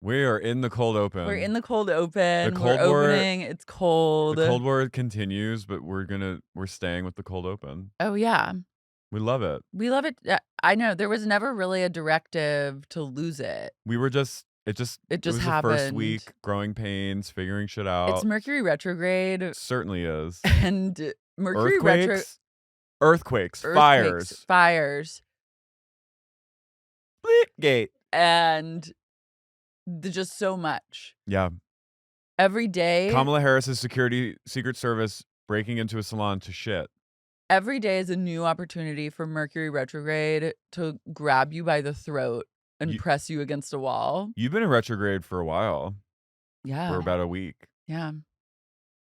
We are in the cold open. We're in the cold open. The Cold We're War- opening. It's cold. The Cold War continues, but we're staying with the cold open. Oh, yeah. We love it. We love it. I know. There was never really a directive to lose it. We were just, it was happened. the first week, growing pains, figuring shit out. It's Mercury retrograde. It certainly is. And Mercury Earthquakes, fires. Gate. And just so much. Yeah. Every day. Kamala Harris's Secret Service breaking into a salon to shit. Every day is a new opportunity for Mercury retrograde to grab you by the throat and press you against a wall. You've been in retrograde for a while. Yeah. For about a week. Yeah.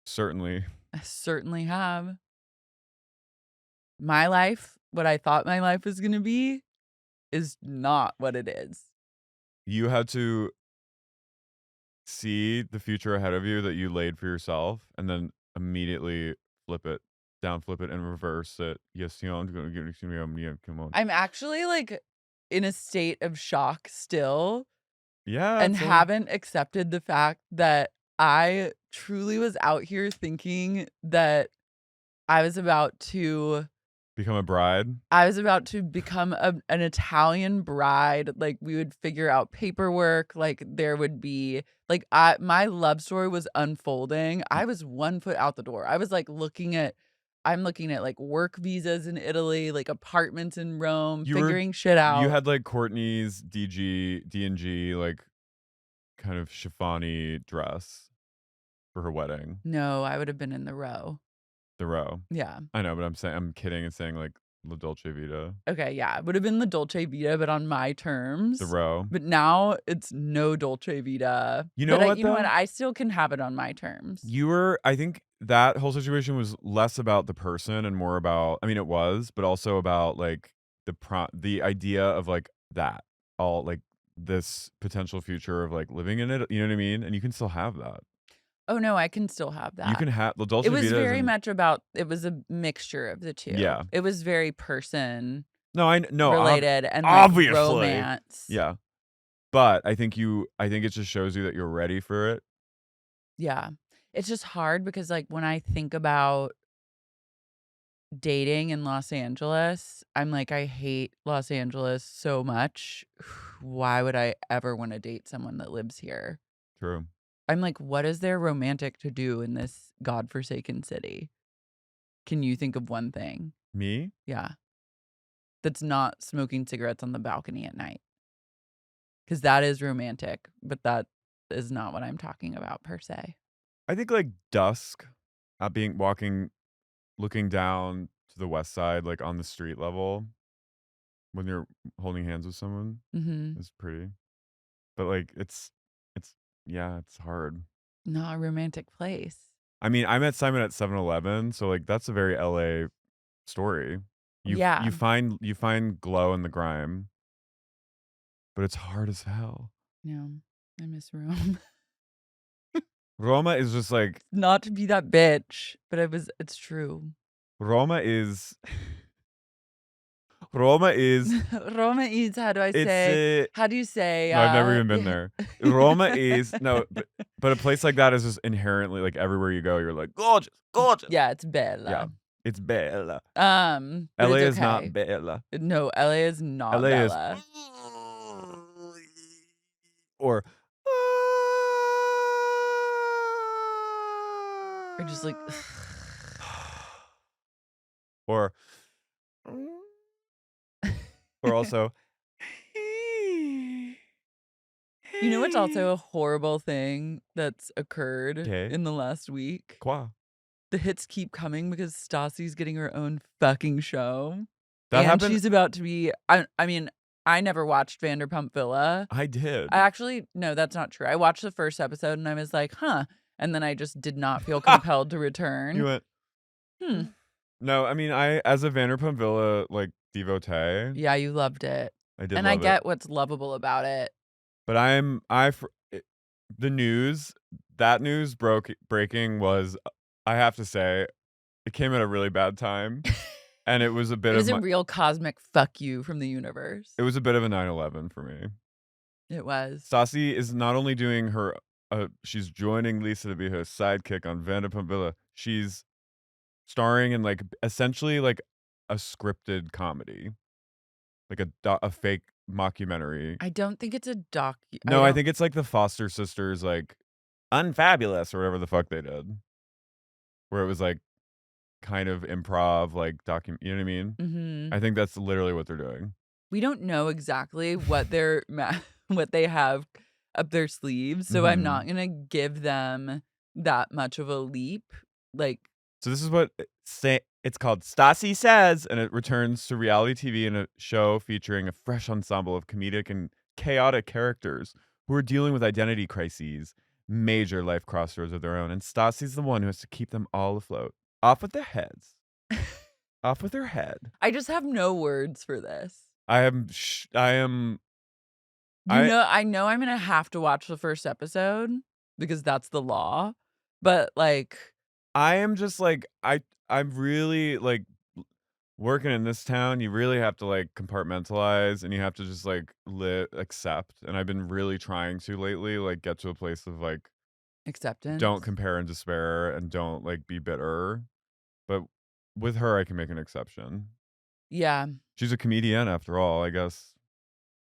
Certainly. I certainly have. My life, what I thought my life was going to be, is not what it is. You had to see the future ahead of you that you laid for yourself and then immediately flip it and reverse it. Yes, come on. I'm actually like in a state of shock still. Yeah. And haven't accepted the fact that I truly was out here thinking that I was about to become a bride. I was about to become an Italian bride. Like we would figure out paperwork. Like there would be like my love story was unfolding. I was 1 foot out the door. I was like I'm looking at like work visas in Italy, like apartments in Rome, figuring shit out. You had like Courtney's D&G like kind of chiffon-y dress for her wedding. No, I would have been in the row. The row. Yeah. I know, but I'm kidding and saying like La Dolce Vita. Okay, yeah. It would have been the Dolce Vita, but on my terms. The row. But now it's no Dolce Vita. You know what? You know what? I still can have it on my terms. I think that whole situation was less about the person and more about, I mean, it was, but also about like the idea of like that all like this potential future of like living in it. You know what I mean? And you can still have that. Oh no, I can still have that. You can have the Dolce Vita. It was very much about. It was a mixture of the two. Yeah. It was very person. Related and obviously like romance. Yeah, but I think it just shows you that you're ready for it. Yeah, it's just hard because like when I think about dating in Los Angeles, I'm like, I hate Los Angeles so much. Why would I ever want to date someone that lives here? True. I'm like, what is there romantic to do in this godforsaken city? Can you think of one thing? Me? Yeah. That's not smoking cigarettes on the balcony at night. Because that is romantic, but that is not what I'm talking about per se. I think like dusk, looking down to the west side, like on the street level, when you're holding hands with someone, is pretty. But like it's hard. Not a romantic place. I mean, I met Simon at 7-Eleven, so like that's a very LA story. You find glow in the grime, but it's hard as hell. No, I miss Rome. Roma is just like, not to be that bitch, but it's true. Roma is Roma is, how do I say? How do you say? No, I've never even been there. Roma is, no, but a place like that is just inherently, like everywhere you go, you're like, gorgeous. Yeah, it's bella. Yeah, it's bella. LA is not bella. No, LA is not bella. Or just like, or also, you know what's also a horrible thing that's occurred in the last week? Quoi? The hits keep coming because Stassi's getting her own fucking show. That happened. She's about to be. I mean, I never watched Vanderpump Villa. I did. No, that's not true. I watched the first episode and I was like, huh. And then I just did not feel compelled to return. You went, No, I mean, as a Vanderpump Villa like devotee. Yeah, you loved it. I did, and I get what's lovable about it. But the news breaking was, I have to say, it came at a really bad time, and it was a bit. It was a real cosmic fuck you from the universe. It was a bit of a 9/11 for me. It was. Stassi is not only doing her, she's joining Lisa to be her sidekick on Vanderpump Villa. She's starring in like essentially like a scripted comedy, like a fake mockumentary. I don't think it's a doc. I No, I don't. think it's like the Foster sisters, like Unfabulous or whatever the fuck they did, where it was like kind of improv, like you know what I mean? Mhm. I think that's literally what they're doing. We don't know exactly what what they have up their sleeves, so I'm Mhm. not gonna give them that much of a leap. Like, So this is what it's called Stassi Says, and it returns to reality TV in a show featuring a fresh ensemble of comedic and chaotic characters who are dealing with identity crises, major life crossroads of their own, and Stassi's the one who has to keep them all afloat. Off with their heads. Off with her head. I just have no words for this. I am I I know I'm gonna have to watch the first episode because that's the law, but, like, I am just like I'm really like working in this town, you really have to like compartmentalize and you have to just like accept. And I've been really trying to lately, like get to a place of like don't acceptance. compare and despair and don't like be bitter. But with her, I can make an exception. Yeah. She's a comedian after all, I guess.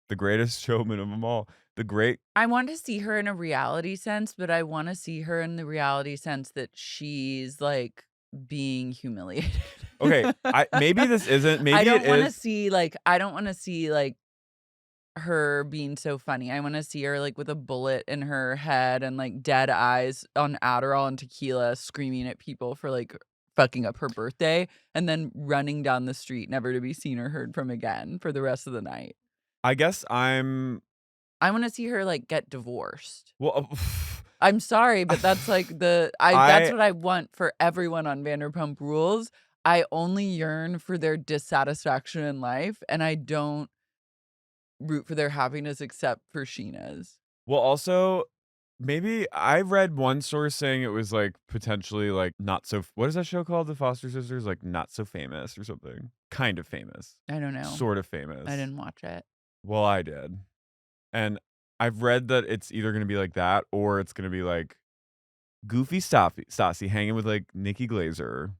The greatest showman of them all. The great. I want to see her in a reality sense, but I wanna see her in the reality sense that she's, like, being humiliated. Okay, maybe this isn't. Maybe it is. I don't wanna see, like, her being so funny. I wanna see her, like, with a bullet in her head and, like, dead eyes on Adderall and tequila screaming at people for, like, fucking up her birthday, and then running down the street never to be seen or heard from again for the rest of the night. I guess I'm. I wanna see her, like, get divorced. Well, I'm sorry, but that's, like, that's I what I want for everyone on Vanderpump Rules. I only yearn for their dissatisfaction in life, and I don't root for their happiness except for Sheena's. well, also, maybe I read one source saying it was, like, potentially, like, not so what is that show called? The Foster Sisters? Like, Not So Famous or something? Kind of famous. I don't know. Sort of I famous. didn't watch it. Well, I did. And I've read that it's either gonna be like that or it's gonna be, like, goofy Stassi hanging with, like, Nikki Glaser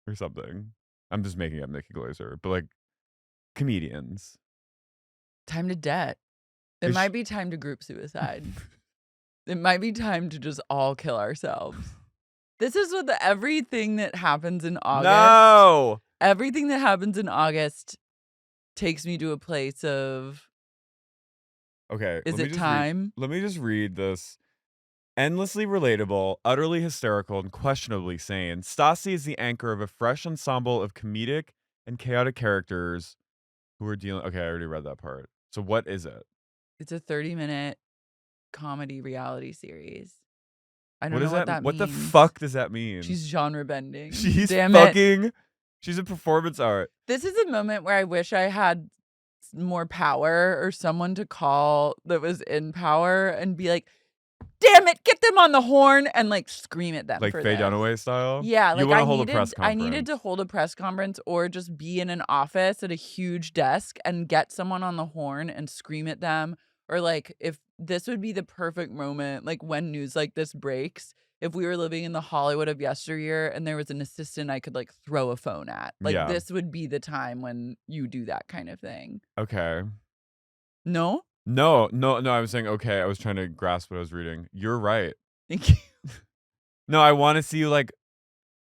or something. I'm just making up Nikki Glaser, but, like, comedians. Time to debt. It Is sh might be time to group suicide. It might be time to just all kill ourselves. This is what everything that happens in August. No! Everything that happens in August takes me to a place of, Okay, is it time? let me just read this. Endlessly relatable, utterly hysterical, and questionably sane, Stacie is the anchor of a fresh ensemble of comedic and chaotic characters who are dealing. Okay, I already read that part. So what is it? It's a 30-minute comedy reality series. I What don't does know what that? that What the means. fuck does that mean? She's genre bending. She's Damn it. fucking. She's a performance art. This is a moment where I wish I had more power or someone to call that was in power and be like, "Damn it, get them on the horn," and, like, scream at them Like for Faye this. Dunaway style. Yeah, You like, want to hold a press I needed to conference. hold a press conference or just be in an office at a huge desk and get someone on the horn and scream at them, or, like, if this would be the perfect moment, like, when news like this breaks, if we were living in the Hollywood of yesteryear and there was an assistant I could, like, throw a phone at. Like, Yeah. this would be the time when you do that kind of thing. Okay. No? No, no, no. I was saying okay. I was trying to grasp what I was reading. You're right. Thank you. No, I want to see you like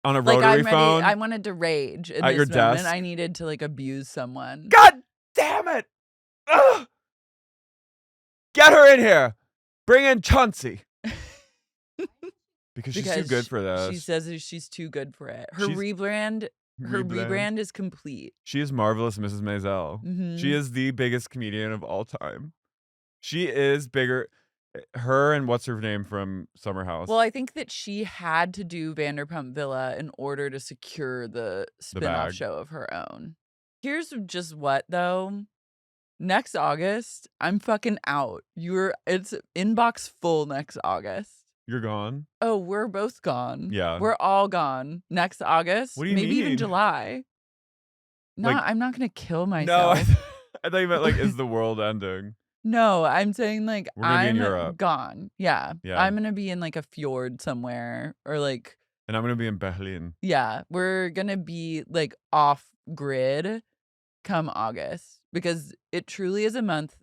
on a Like, rotary I'm ready. phone I wanted to rage in at your this moment. desk. I needed to, like, abuse someone. God damn it! Ugh! Get her in here. Bring in Chauncey. Because she's too good for She this. says that she's too good for it. Her She's- rebrand is complete. She is marvelous, Mrs. Maisel. Mhm. She is the biggest comedian of all time. She is bigger. Her and what's her name from Summer House? Well, I think that she had to do Vanderpump Villa in order to secure the spin-off bag. show of her own. Here's just what, though. Next August, I'm fucking out. It's inbox full next August. You're gone. Oh, we're both gone. Yeah. We're all gone. Next August, What do you maybe even mean? July. Like- I'm not gonna kill No, myself. I thought you meant like, is the world ending? No, I'm saying, like, We're gonna be in I'm Europe. gone. Yeah. Yeah. I'm gonna be in, like, a fjord somewhere or, like And I'm gonna be in Berlin. yeah, we're gonna be, like, off grid come August because it truly is a month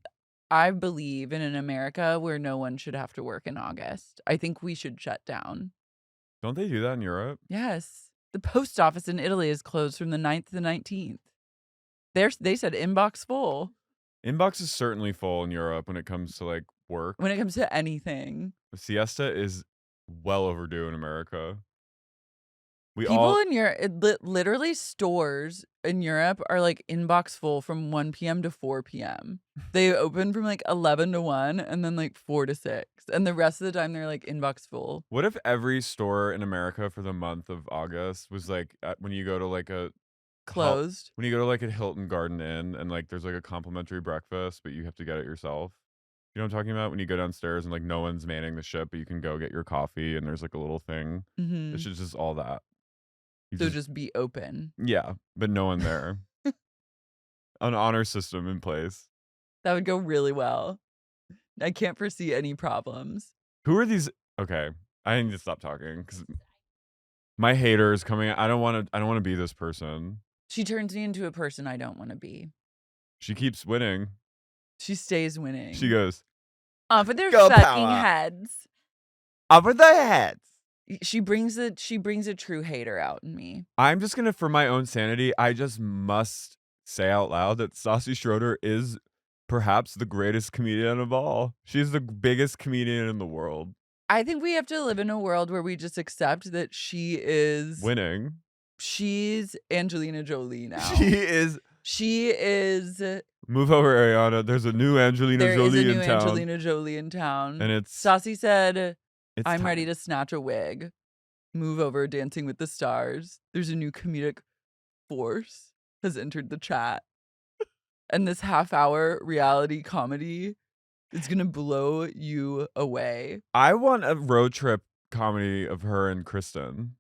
I believe in America where no one should have to work in August. I think we should shut down. Don't they do that in Europe? Yes. The post office in Italy is closed from the 9th to the 19th. They said inbox full Inbox is certainly full in Europe when it comes to, like, work. when it comes to anything. The siesta is well overdue in America. We People all in Europe, literally stores in Europe are like inbox full from 1 p.m. to 4 p.m. They open from like 11 to 1 and then like 4 to 6. And the rest of the time they're like inbox full. What if every store in America for the month of August was like when you go to like a Closed. when you go to like a Hilton Garden Inn and like there's like a complimentary breakfast, but you have to get it yourself. You know what I'm talking about? When you go downstairs and like no one's manning the ship, but you can go get your coffee and there's like a little thing. It Mhm. should just all that. You So just be open. yeah, but no one there. An honor system in place. That would go really well. I can't foresee any problems. Who are these? Okay, I need to stop talking because my haters coming. I don't want to. I don't want to be this person. She turns me into a person I don't want to be. She keeps winning. She stays winning. She goes off of their Girl fucking power. heads. over their heads. She brings a true hater out in me. I'm just gonna, for my own sanity, I just must say out loud that Stassi Schroeder is perhaps the greatest comedian of all. She's the biggest comedian in the world. I think we have to live in a world where we just accept that she is Winning. she's Angelina Jolie now. She is. She is Move over, Ariana. There's a new Angelina there is Jolie a new in town. Angelina Jolie in town. And it's Stassi said, I'm time. ready to snatch a wig. Move over, Dancing with the Stars. There's a new comedic force has entered the chat. And this half-hour reality comedy is gonna blow you away. I want a road trip comedy of her and Kristen.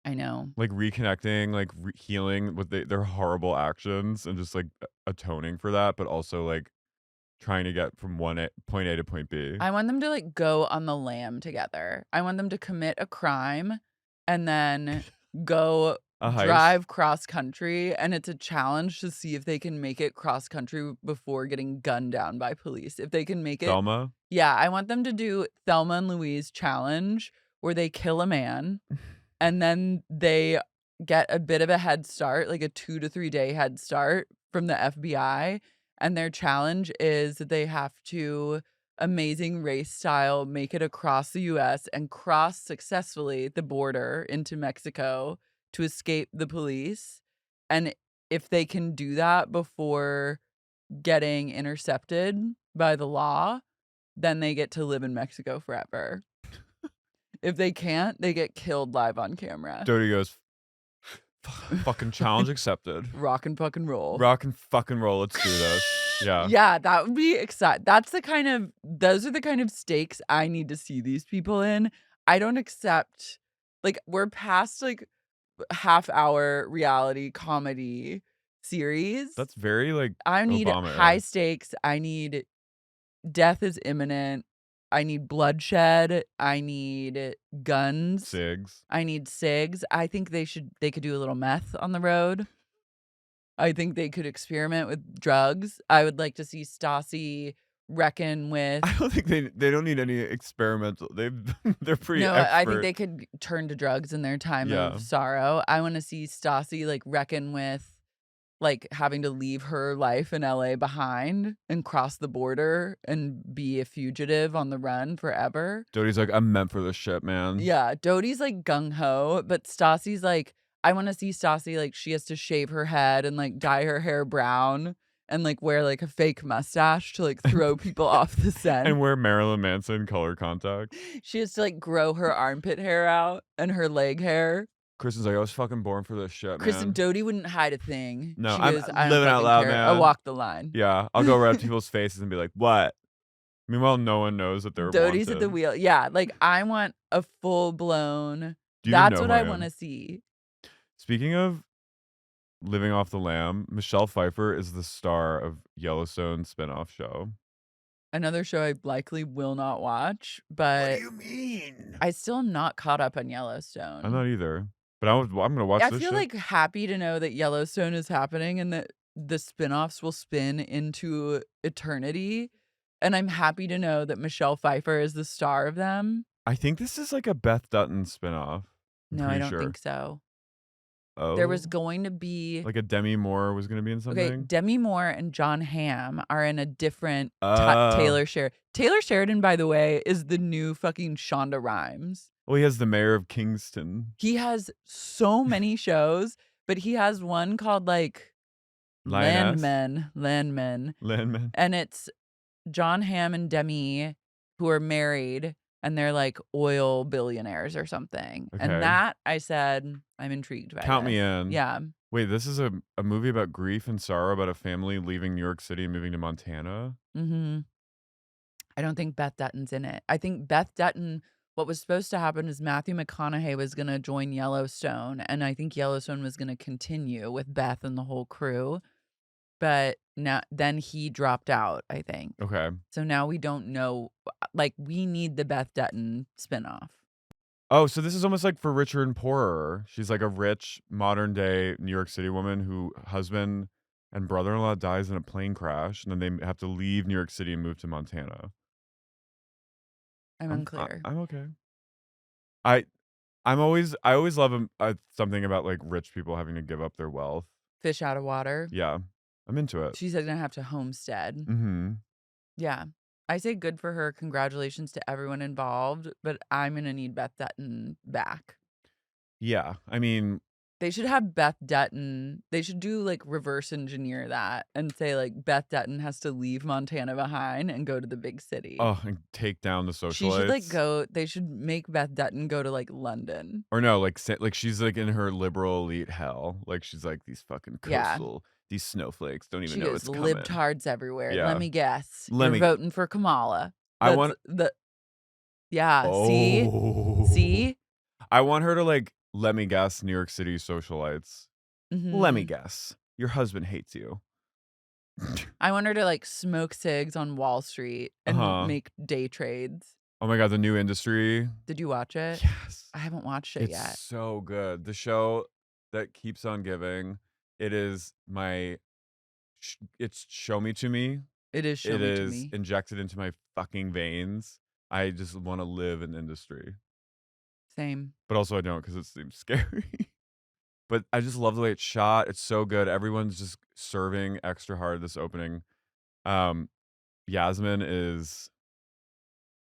I know. Like reconnecting, like healing with their horrible actions and just like atoning for that, but also like trying to get from point A to point B. I want them to like go on the lam together. I want them to commit a crime and then go drive cross country, and it's a challenge to see if they can make it cross country before getting gunned down by police. If they can make it. Thelma? Yeah, I want them to do Thelma and Louise challenge where they kill a man and then they get a bit of a head start, like a 2 to 3 day head start from the FBI. And their challenge is that they have to Amazing Race style make it across the US and cross successfully the border into Mexico to escape the police. And if they can do that before getting intercepted by the law, then they get to live in Mexico forever. If they can't, they get killed live on camera. Dodie goes, fucking challenge accepted. Rock and fucking roll. Rock and fucking roll. Let's do this. Yeah. Yeah, that would be exciting. Those are the kind of stakes I need to see these people in. I don't accept, like, we're past like half-hour reality comedy series. That's very like I need Obama high era. stakes. I need death is imminent. I need bloodshed. I need guns. Cigs. I need cigs. I think they could do a little meth on the road. I think they could experiment with drugs. I would like to see Stassi reckon with. I don't think they don't need any experimental. They're pretty No, expert. I think they could turn to drugs in their time of sorrow. I want to see Stassi like reckon with like having to leave her life in LA behind and cross the border and be a fugitive on the run forever. Dodie's like, I'm meant for this shit, man. Yeah, Dodie's like gung-ho, but Stassi's like, I want to see Stassi like she has to shave her head and like dye her hair brown and like wear like a fake mustache to like throw people off the scent. And wear Marilyn Manson color contact. She has to like grow her armpit hair out and her leg hair. Kristen's like, I was fucking born for this shit, man. Dodie wouldn't hide a thing. No, she I'm goes, I don't living out fucking loud, care. man. I'll walk the line. Yeah, I'll go right up to people's faces and be like, what? Meanwhile, no one knows that they're Dodie's wanted. at the wheel. Yeah, like I want a full-blown. That's what I want to see. Speaking of living off the lam, Michelle Pfeiffer is the star of Yellowstone spinoff show. Another show I likely will not watch, What but do you mean? I still am not caught up on I'm Yellowstone. not either. But I'm gonna watch I this feel shit. like happy to know that Yellowstone is happening and that the spinoffs will spin into eternity. And I'm happy to know that Michelle Pfeiffer is the star of them. I think this is like a Beth Dutton spinoff. I'm No, I pretty don't sure. think so. There was Oh. going to be Like a Demi Moore was gonna be in okay, something? Demi Moore and John Hamm are in a different Oh. Taylor Sheridan. Taylor Sheridan, by the way, is the new fucking Shonda Rhimes. Well, he has the mayor of Kingston. He has so many shows, but he has one called like Lioness? Landmen, Landman? and it's John Hamm and Demi who are married and they're like oil billionaires or something. And Okay. that I said, I'm intrigued by Count me this. in. Yeah. Wait, this is a movie about grief and sorrow about a family leaving New York City and moving to Montana? Mhm. I don't think Beth Dutton's in it. I think Beth Dutton, what was supposed to happen is Matthew McConaughey was gonna join Yellowstone, and I think Yellowstone was gonna continue with Beth and the whole crew. But now then he dropped out, I think. Okay. So now we don't know, like, we need the Beth Dutton spinoff. Oh, so this is almost like for Richer and Poorer. She's like a rich modern day New York City woman who husband and brother-in-law dies in a plane crash, and then they have to leave New York City and move to Montana. I'm unclear. I'm okay. I I always love something about like rich people having to give up their wealth. Fish out of water. Yeah, I'm into it. She's gonna have to homestead. Mm-hmm. Yeah. I say good for her. Congratulations to everyone involved, but I'm gonna need Beth Dutton back. Yeah, I mean, They should have Beth Dutton. They should do like reverse engineer that and say like Beth Dutton has to leave Montana behind and go to the big city. oh, and take down the She should like socialites. go. They should make Beth Dutton go to like London. Or no, like she's like in her liberal elite hell. Like she's like these fucking Yeah. coastal, these snowflakes don't even She know goes what's coming. libtards everywhere. Yeah. Let me guess. Let You're me- voting for Kamala. I want. Yeah. Oh. See. I want her to like let me guess New York City socialites. Let me Mhm. guess. Your husband hates you. I want her to like smoke cigs on Wall Street and Uh-huh. make day trades. Oh my god, the new industry. Did you watch it? Yes. I haven't watched it It's yet. so good. The show that keeps on giving. It is my it's show me to me. It is show It me to is me. injected into my fucking veins. I just want to live in industry. Same. But also I don't because it seems scary. But I just love the way it's shot. It's so good. Everyone's just serving extra hard this opening. Yasmin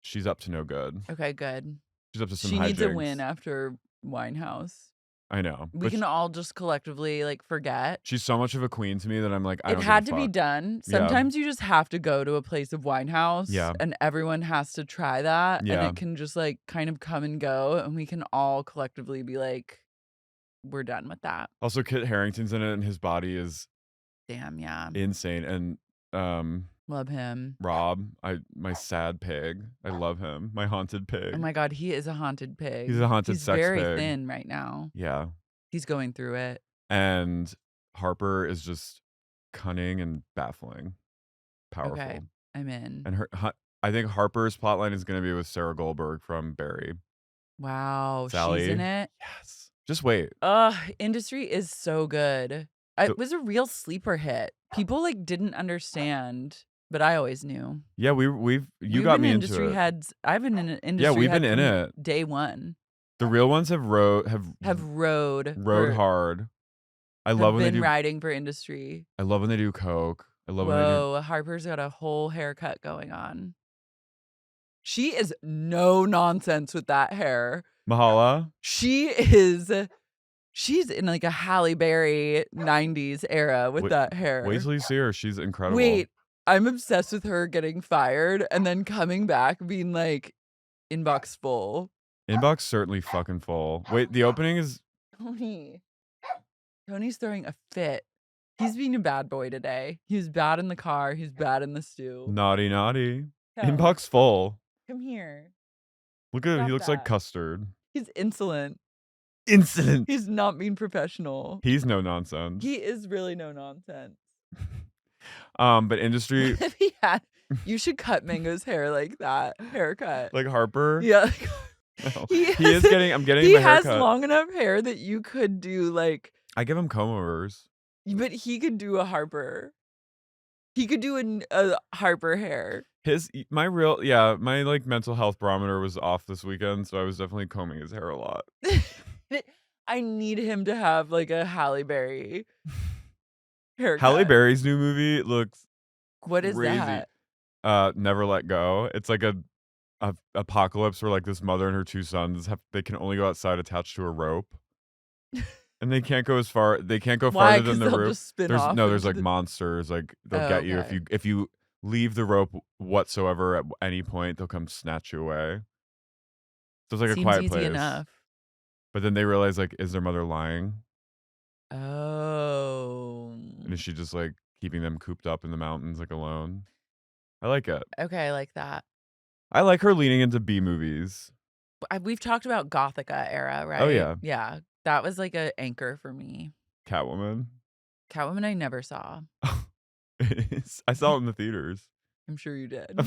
she's up to no good. Okay, good. She's up to some She needs a win hijinks. after Winehouse. I know. We but can all just collectively like forget. she's so much of a queen to me that I'm like, I It don't had give to a be fuck. done. Yeah. Sometimes you just have to go to a place of Winehouse. Yeah. And everyone has to try that. Yeah. And it can just like kind of come and go. And we can all collectively be like, we're done with that. Also, Kit Harington's in it, and his body is Damn, yeah. insane. And Love him. Rob, my sad pig. I love him. My haunted pig. Oh my God, he is a haunted pig. He's a haunted He's sex very pig. thin right now. Yeah. He's going through it. And Harper is just cunning and baffling, powerful. Okay, I'm in. And I think Harper's plotline is going to be with Sarah Goldberg from Barry. Wow, Sally. she's in it. Yes. Just wait. Industry is so good. It was a real sleeper hit. People like didn't understand, but I always knew. Yeah, you We've got been me industry into it. heads. I've been in an industry. Yeah, we've head been in from it. day one. The real ones have rode Hard. I love when they been do. riding for industry. I love when they do coke. I love when they do. Whoa, Harper's got a whole haircut going on. She is no nonsense with that hair. Mahala. She's in like a Halle Berry 90s era with that hair. Wait till you see her. She's incredible. Wait, I'm obsessed with her getting fired and then coming back being like inbox full. Inbox certainly fucking full. Wait, the opening is. Tony's throwing a fit. He's being a bad boy today. He was bad in the car. He's bad in the stew. Naughty. Come, Inbox full. Come here. Look at him. Stop He looks like that. custard. He's insolent. Insolent. He's not being professional. He's no nonsense. He is really no nonsense. But industry. If he had You should cut Mango's hair like that haircut. Like Harper? Yeah. No. He He is has getting I'm getting he him a has haircut. long enough hair that you could do like I give him comb overs. but he could do a Harper. He could do a Harper hair. My like mental health barometer was off this weekend, so I was definitely combing his hair a lot. I need him to have like a Halle Berry haircut. Halle Berry's new movie looks What is crazy. that? Never Let Go. It's like a apocalypse where like this mother and her two sons they can only go outside attached to a rope. And they can't go farther Why? than 'Cause the they'll roof. just spin There's off no, there's into like the- monsters, like they'll Oh, get you okay. if you leave the rope whatsoever at any point, they'll come snatch you away. So it's like Seems a quiet easy place. enough. But then they realize like, is their mother lying? Oh. And is she just like keeping them cooped up in the mountains like alone? I like it. Okay, I like that. I like her leaning into B movies. We've talked about Gothica era, right? Oh, yeah. Yeah. That was like an anchor for me. Catwoman. Catwoman I never saw. I saw it in the theaters. I'm sure you did.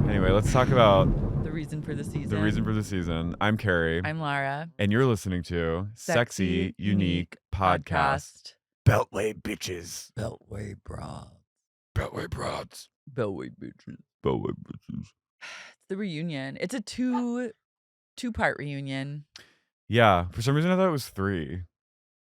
Anyway, let's talk about the reason for the season. the reason for the season. I'm Carey. I'm Lara. And you're listening to Sexy Unique Podcast. Beltway bitches. Beltway broads. Beltway broads. Beltway bitches. Beltway bitches. It's the reunion. It's a two-part reunion. Yeah. For some reason I thought it was 3.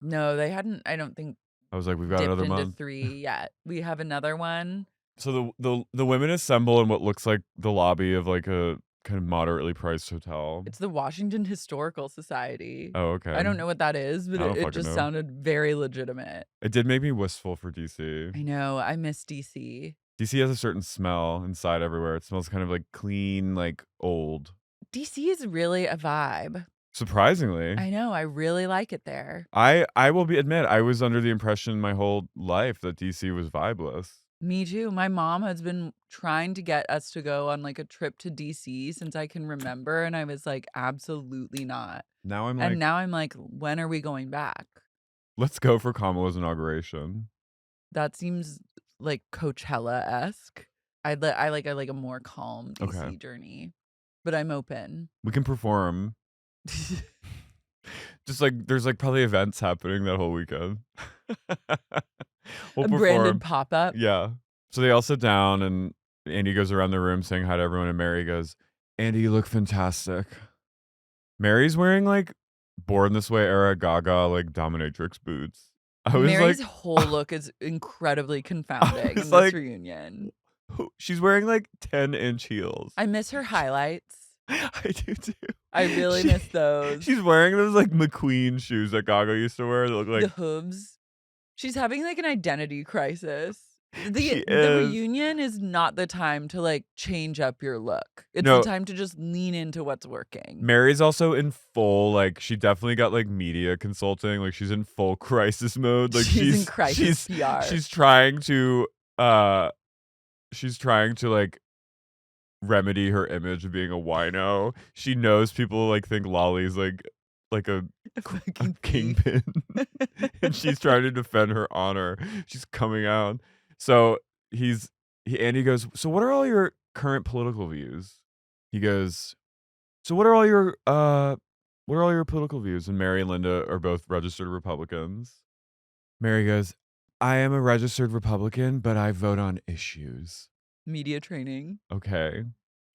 No, they hadn't, I don't think, I was like, we've got dipped another into month. 3 yet. We have another one. So the women assemble in what looks like the lobby of like a kind of moderately priced hotel. It's the Washington Historical Society. Oh, okay. I don't know what that is, but I don't it fucking just know. sounded very legitimate. It did make me wistful for DC. I know. I miss DC. DC has a certain smell inside everywhere. It smells kind of like clean, like old. DC is really a vibe. Surprisingly. I know. I really like it there. I will admit I was under the impression my whole life that DC was vibeless. Me too. My mom has been trying to get us to go on like a trip to DC since I can remember, and I was like, absolutely not. Now I'm And now I'm like, when are we going back? Let's go for Kamala's inauguration. That seems like Coachella-esque. I like a more calm DC journey, but I'm open. We can perform. Just like there's like probably events happening that whole weekend. We'll a perform. branded pop-up. Yeah. So they all sit down and Andy goes around the room saying hi to everyone, and Mary goes, "Andy, you look fantastic." Mary's wearing like Born This Way era Gaga like dominatrix boots. I was Mary's like, whole look is incredibly confounding in this like, reunion. she's wearing like 10-inch heels. I miss her highlights. I do too. I really miss those. She's wearing those like McQueen shoes that Gaga used to wear that look like the hooves. She's having like an identity crisis. The is. reunion is not the time to like change up your look. It's No. the time to just lean into what's working. Mary's also in full, like, she definitely got like media consulting. Like, she's in full crisis mode. Like, she's in crisis PR. She's trying to like remedy her image of being a wino. She knows people like think Lolly's like a kingpin. And she's trying to defend her honor. She's coming out. So Andy goes, "So what are all your current political views?" He goes, "So what are all your political views?" And Mary and Lynda are both registered Republicans. Mary goes, "I am a registered Republican, but I vote on issues." Media training. Okay.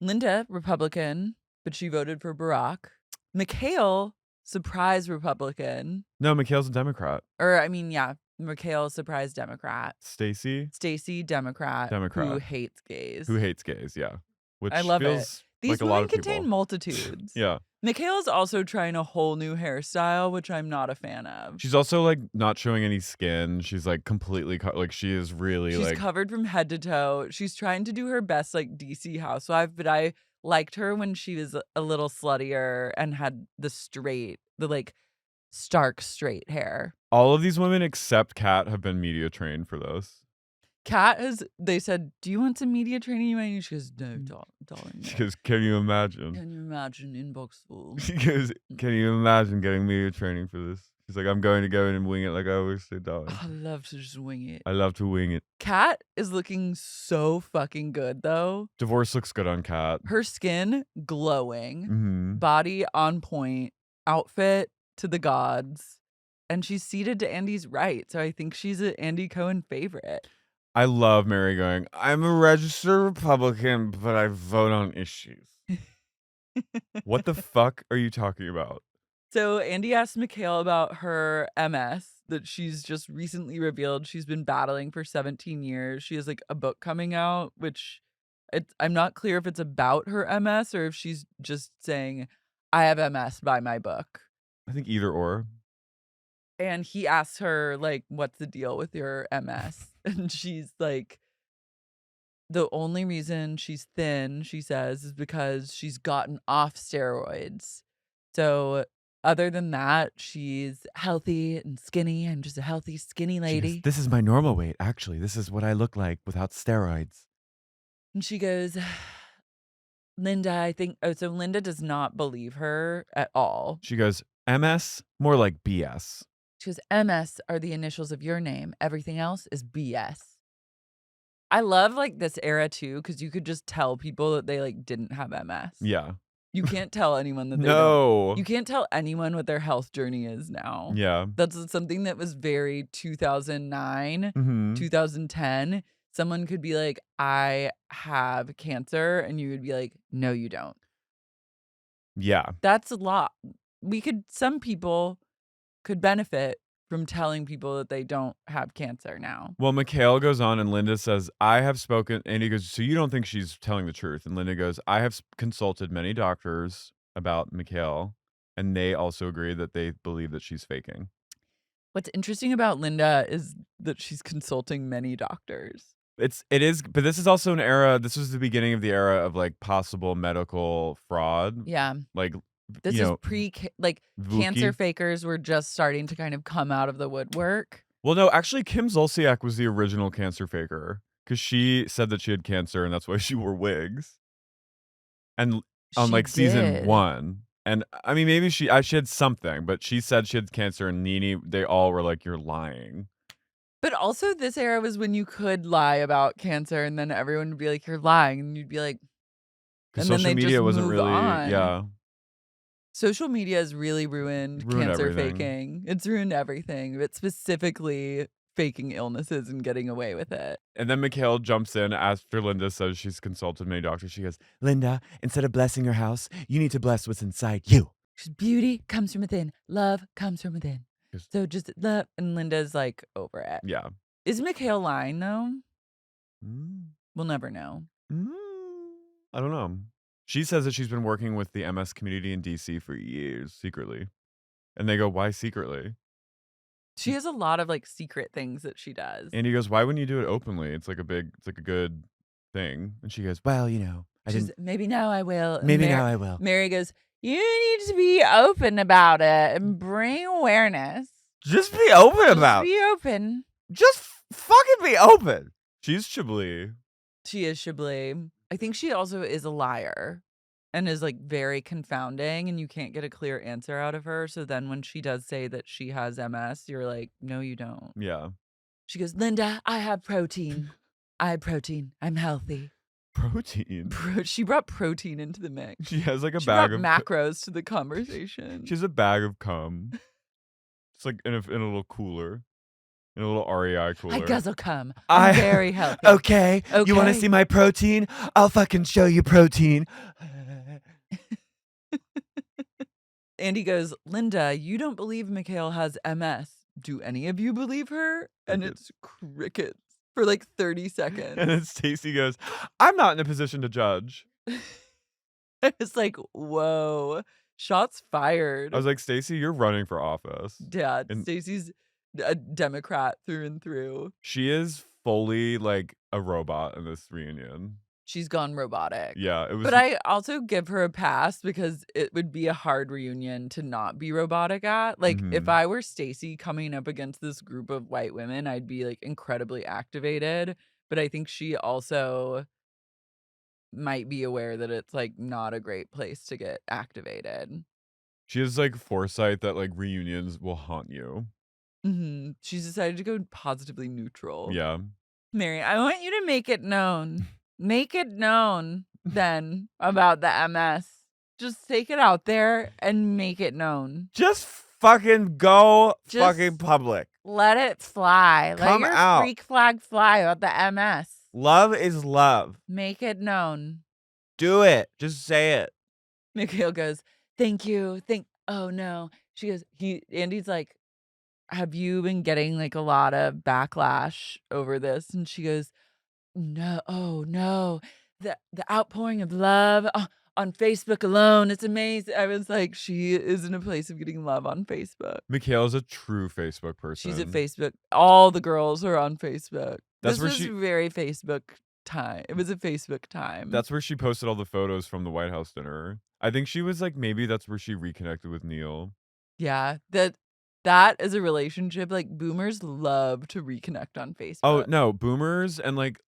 Lynda, Republican, but she voted for Barack. Michaele, surprise Republican. No, Michaele's a Democrat. Or, I mean, yeah, Michaele, surprise Democrat. Stacie, Democrat. Who hates gays. Yeah. Which I love feels it. These like a women lot of contain people. multitudes. Yeah. Michaele's also trying a whole new hairstyle, which I'm not a fan of. She's also like not showing any skin. She's like completely like she is really She's like covered from head to toe. She's trying to do her best like DC housewife, but I liked her when she was a little sluttier and had the like stark straight hair. All of these women except Kat have been media trained for this. Kat they said, "Do you want some media training?" She goes, "No, darling, She no." goes, "Can you imagine?" Can you imagine inbox full? She goes, "Can you imagine getting media training for this?" She's like, "I'm going to go in and wing it like I always say, darling. I love to just wing it. I love to wing it." Kat is looking so fucking good though. Divorce looks good on Kat. Her skin glowing, Mm-hmm. body on point, outfit to the gods, and she's seated to Andy's right. So I think she's an Andy Cohen favorite. I love Mary going, "I'm a registered Republican, but I vote on issues." What the fuck are you talking about? So Andy asked Michaele about her MS that she's just recently revealed she's been battling for 17 years. She has like a book coming out, which I'm not clear if it's about her MS or if she's just saying, "I have MS by my book." I think either or. And he asks her, like, "What's the deal with your MS?" And she's like, the only reason she's thin, she says, is because she's gotten off steroids. So other than that, she's healthy and skinny. I'm just a healthy, skinny She goes, lady. "This is my normal weight, actually. This is what I look like without steroids." And she goes, "Lynda, I think," oh, so Lynda does not believe her at all. She goes, "MS? More like BS." She goes, "MS are the initials of your name. Everything else is BS." I love like this era too, because you could just tell people that they like didn't have MS. Yeah. You can't tell anyone that they don't. No. You can't tell anyone what their health journey is now. Yeah. That's something that was very 2009, Mm-hmm. 2010. Someone could be like, "I have cancer," and you would be like, "No, you don't." Yeah. That's a lot. Some people could benefit from telling people that they don't have cancer now. Well, Michaele goes on and Lynda says, "I have spoken," and he goes, "So you don't think she's telling the truth?" And Lynda goes, "I have consulted many doctors about Michaele, and they also agree that they believe that she's faking." What's interesting about Lynda is that she's consulting many doctors. It is, but this is also an era. This was the beginning of the era of like possible medical fraud. Yeah. Like, This you is know, cancer Vuki. fakers were just starting to kind of come out of the woodwork. Well, no, actually, Kim Zolciak was the original cancer faker because she said that she had cancer and that's why she wore wigs. And on She like season did. 1, and I mean, maybe she had something, but she said she had cancer, and Nene, they all were like, "You're lying." But also this era was when you could lie about cancer and then everyone would be like, "You're lying." And you'd be like, Because and then social they just media wasn't move really, on. yeah, Social media has really ruined cancer everything. faking. It's ruined everything, but specifically faking illnesses and getting away with it. And then Michaele jumps in after Lynda says she's consulted many doctors. She goes, "Lynda, instead of blessing your house, you need to bless what's inside you." She's, "Beauty comes from within. Love comes from within. So just love." And Linda's like over it. Yeah. Is Michaele lying though? Mm. We'll never know. I don't know. She says that she's been working with the MS community in DC for years, secretly. And they go, "Why secretly?" She has a lot of like secret things that she does. And he goes, "Why wouldn't you do it openly? It's like a good thing." And she goes, "Well, She's, "Maybe now I will." And maybe now I will." Mary goes, "You need to be open about it and bring awareness. Just be open Just about it. be open." Just fucking be open. She's Chablis. She is Chablis. I think she also is a liar and is like very confounding, and you can't get a clear answer out of her. So then when she does say that she has MS, you're like, "No, you don't." Yeah. She goes, "Lynda, I have protein. I have protein. I'm healthy." Protein. She brought protein into the mix. She has like a She bag brought of macros to the conversation. She has a bag of cum. It's like in a little cooler. In a little REI cooler. I guzzle cum. I'm very healthy. Okay. You want to see my protein? I'll fucking show you protein. Andy goes, "Lynda, you don't believe Michaele has MS. Do any of you believe her?" And it's crickets for like 30 seconds. And then Stacie goes, "I'm not in a position to judge." I was like, whoa, shots fired. I was like, "Stacie, you're running for office." Yeah, And Stacey's a Democrat through and through. she is fully like a robot in this reunion. she's gone robotic. Yeah, it was. But I also give her a pass because it would be a hard reunion to not be robotic at. Like, if I were Stacie coming up against this group of white women, I'd be, like, incredibly activated. But I think she also might be aware that it's, like, not a great place to get activated. She has, like, foresight that, like, reunions will haunt you. She's decided to go positively neutral. Yeah. Mary, I want you to make it known. Make it known then about the MS. Just take it out there and make it known. Just fucking go Just fucking public. Let it fly. Come Let your out. freak flag fly about the MS. Love is love. Make it known. Do it. Just say it. Michaele goes, thank you. Oh no. She goes, Andy's like, have you been getting like a lot of backlash over this? And she goes, no, oh no. The outpouring of love on Facebook alone. It's amazing. I was like, she is in a place of getting love on Facebook. Michaele's a true Facebook person. She's at Facebook. All the girls are on Facebook. That's This where was she- very Facebook time. It was a Facebook time. That's where she posted all the photos from the White House dinner. I think she was like, maybe that's where she reconnected with Neil. Yeah, that is a relationship. Like, boomers love to reconnect on Facebook. Oh no, boomers and like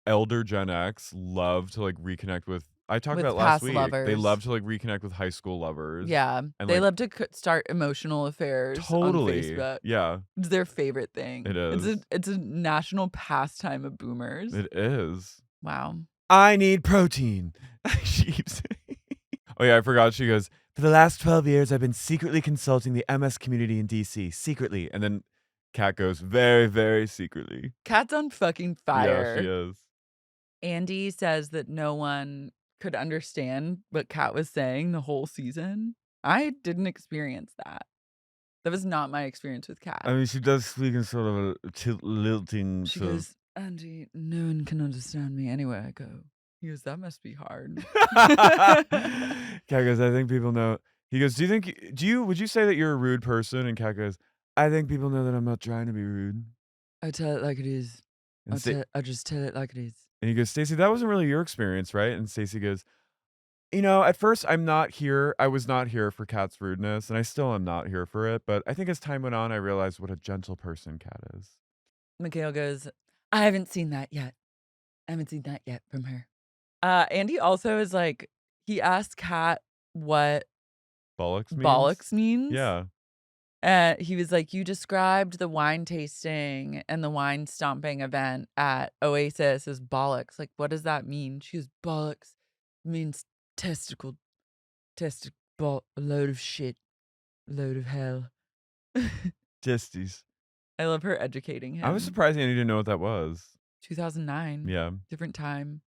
elder Gen X love to like reconnect with. I talked With about last past week. lovers. They love to like reconnect with high school lovers. Yeah, and, they like, love to start emotional affairs Totally. on Facebook. Yeah, It's their favorite thing. It is. It's a national pastime of boomers. it is. Wow. I need protein. She keeps saying. Oh yeah, I forgot. She goes, for the last 12 years, I've been secretly consulting the MS community in DC. Secretly. And then Kat goes, very, very secretly. Kat's on fucking fire. Yeah, she is. Andy says that no one could understand what Kat was saying the whole season. I didn't experience that. That was not my experience with Kat. I mean, she does speak in sort of a lilting. She goes, Andy, no one can understand me anywhere I go. He goes, that must be hard. Kat goes, I think people know. He goes, would you say that you're a rude person? And Kat goes, I think people know that I'm not trying to be rude. I tell it like it is. And, I just tell it like it is. and he goes, Stacie, that wasn't really your experience, right? And Stacie goes, at first I was not here for Kat's rudeness, and I still am not here for it. But I think as time went on, I realized what a gentle person Kat is. Michaele goes, I haven't seen that yet. From her. Andy also is like, he asked Kat what Bollocks means? means. Yeah. He was like, you described the wine tasting and the wine stomping event at Oasis as bollocks. Like, what does that mean? She goes, bollocks means testicle, a load of shit, a load of hell. Testes. I love her educating him. I was surprised Andy didn't know what that was. 2009. Yeah. Different time.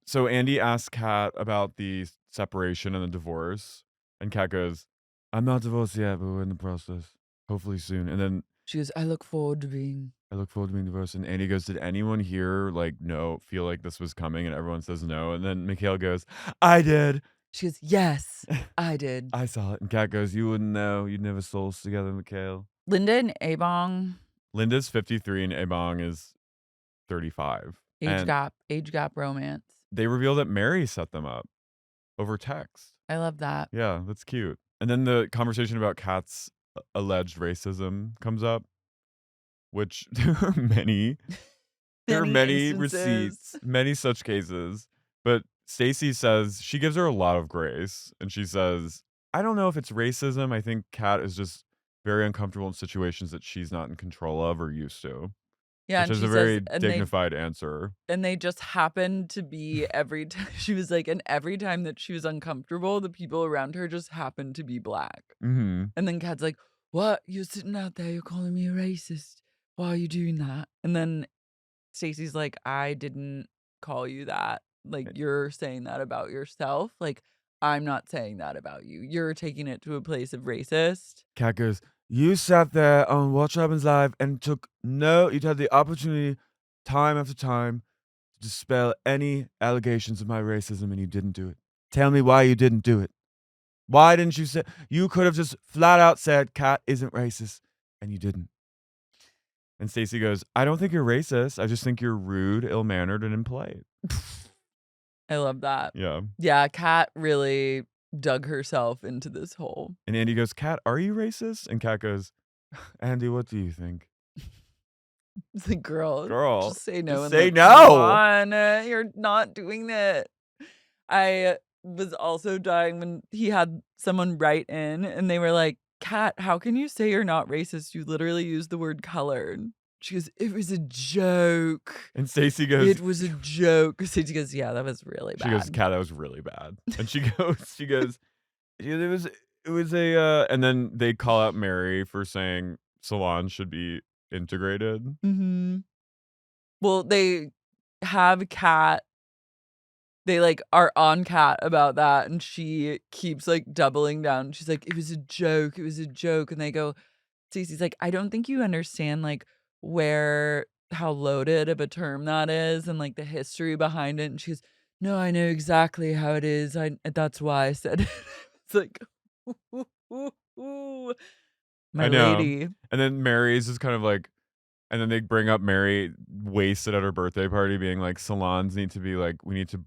So Andy asked Kat about the separation and the divorce, and Kat goes, I'm not divorced yet, but we're in the process. Hopefully soon. And then She goes, I look forward to being divorced. And Andy goes, did anyone here feel like this was coming? And everyone says no. And then Michaele goes, I did. She goes, yes, I did. I saw it. And Kat goes, you wouldn't know. You'd never souls together, Michaele. Lynda and Ebong. Lynda's 53 and Ebong is 35. Age gap romance. They reveal that Mary set them up over text. I love that. Yeah, that's cute. And then the conversation about Kat's alleged racism comes up, which there are many. There are many receipts, many such cases. But Stacie says she gives her a lot of grace, and she says, I don't know if it's racism. I think Kat is just very uncomfortable in situations that she's not in control of or used to. Yeah, which and is she a very says, dignified answer. and they just happened to be every time. She was like, and every time that she was uncomfortable, the people around her just happened to be black. Mm-hmm. And then Kat's like, what? You're sitting out there, you're calling me a racist. Why are you doing that? And then Stacey's like, I didn't call you that. Like, you're saying that about yourself. Like, I'm not saying that about you. You're taking it to a place of racist. Kat goes, you sat there on Watch Happens Live and you'd had the opportunity time after time to dispel any allegations of my racism and you didn't do it. Tell me why you didn't do it. Why didn't you say, you could have just flat out said Kat isn't racist and you didn't. And Stacie goes, I don't think you're racist. I just think you're rude, ill-mannered, and impolite. I love that. Yeah. Yeah, Kat really dug herself into this hole. And Andy goes, Kat, are you racist? And Kat goes, Andy, what do you think? It's like, girl, Girl, just say no just and say let's move no. on. You're not doing that. I was also dying when he had someone write in and they were like, Kat, how can you say you're not racist? You literally used the word colored. She goes, it was a joke. And Stacie goes, It was a joke. Stacie goes, yeah, that was really bad. she goes, Kat, that was really bad. And she goes, it was a, and then they call out Mary for saying salons should be integrated. Mm-hmm. Well, they have Kat. They, like, are on Kat about that, and she keeps, like, doubling down. She's like, "It was a joke, it was a joke," and they go Stacey's like, "I don't think you understand, like, how loaded of a term that is and, like, the history behind it," and she goes, "No, I know exactly how it is, that's why I said it." It's like, ooh, my I know. lady. And then Mary's just kind of like, and then they bring up Mary wasted at her birthday party, being like, salons need to be like, we need to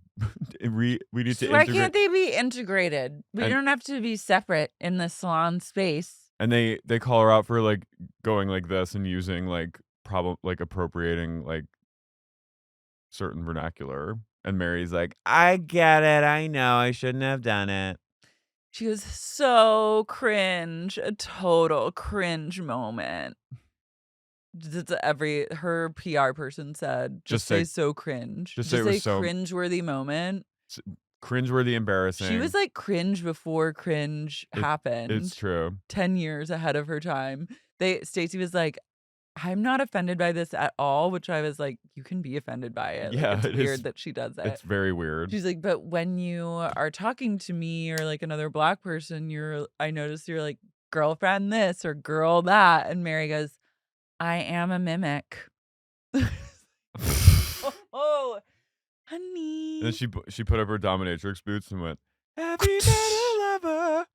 we need to So why integrate. can't they be integrated? We And don't have to be separate in the salon space. and they call her out for like going like this and using like like appropriating like certain vernacular. And Mary's like, I get it. I know I shouldn't have done it. She was so cringe, a total cringe moment. Her PR person said, Just just say say, so cringe. just say Just it was say so cringeworthy moment. cringeworthy, embarrassing. She was like cringe before cringe It's happened. true. 10 years ahead of her time. Stacie was like, I'm not offended by this at all, which I was like, you can be offended by it. Like, Yeah, it's it weird is. that she does it. It's very weird. She's like, but when you are talking to me or like another Black person, I notice you're like girlfriend this or girl that. And Mary goes, I am a mimic. Oh, honey. And then she put up her dominatrix boots and went, happy better lover.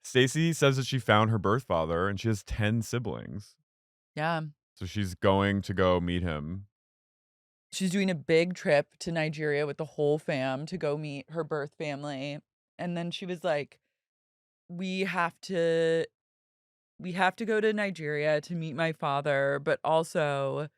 Stacie says that she found her birth father and she has 10 siblings. Yeah. So she's going to go meet him. She's doing a big trip to Nigeria with the whole fam to go meet her birth family. And then she was like, we have to go to Nigeria to meet my father, but also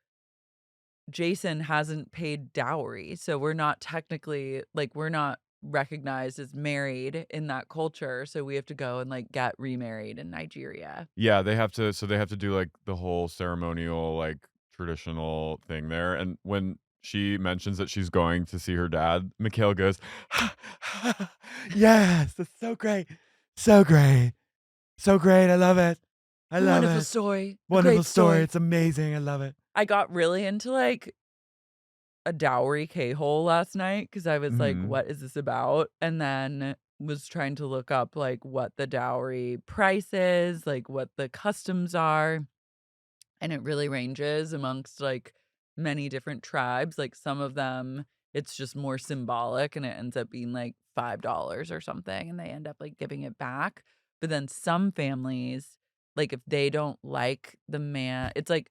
Jason hasn't paid dowry. So we're not technically we're not recognized as married in that culture. So we have to go and like get remarried in Nigeria. Yeah, they have to do like the whole ceremonial, like traditional thing there. And when she mentions that she's going to see her dad, Michaele goes, yes, that's so great. So great. So great. I love it. I love Wonderful it. story. Wonderful Great story. It's amazing. I love it. I got really into like a dowry K-hole last night because I was like, what is this about? And then was trying to look up like what the dowry price is, like what the customs are. And it really ranges amongst like many different tribes. Like some of them, it's just more symbolic and it ends up being like $5 or something. And they end up like giving it back. But then some families, like if they don't like the man, it's like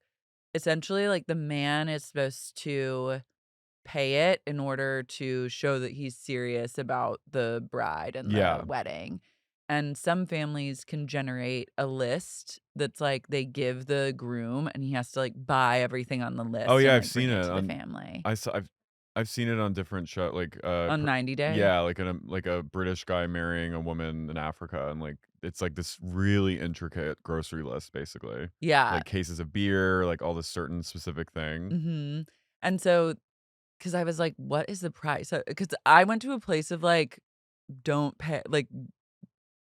essentially like the man is supposed to pay it in order to show that he's serious about the bride and the Yeah. wedding. And some families can generate a list that's like they give the groom and he has to like buy everything on the list. Oh yeah, and, I've like, seen bring it to on the family I've seen it on different show like on 90 Day. yeah, like a British guy marrying a woman in Africa, and like it's like this really intricate grocery list basically. Yeah. Like cases of beer, like all this certain specific thing. Mm-hmm. And so, because I was like, what is the price? Because I went to a place of like, don't pay, like,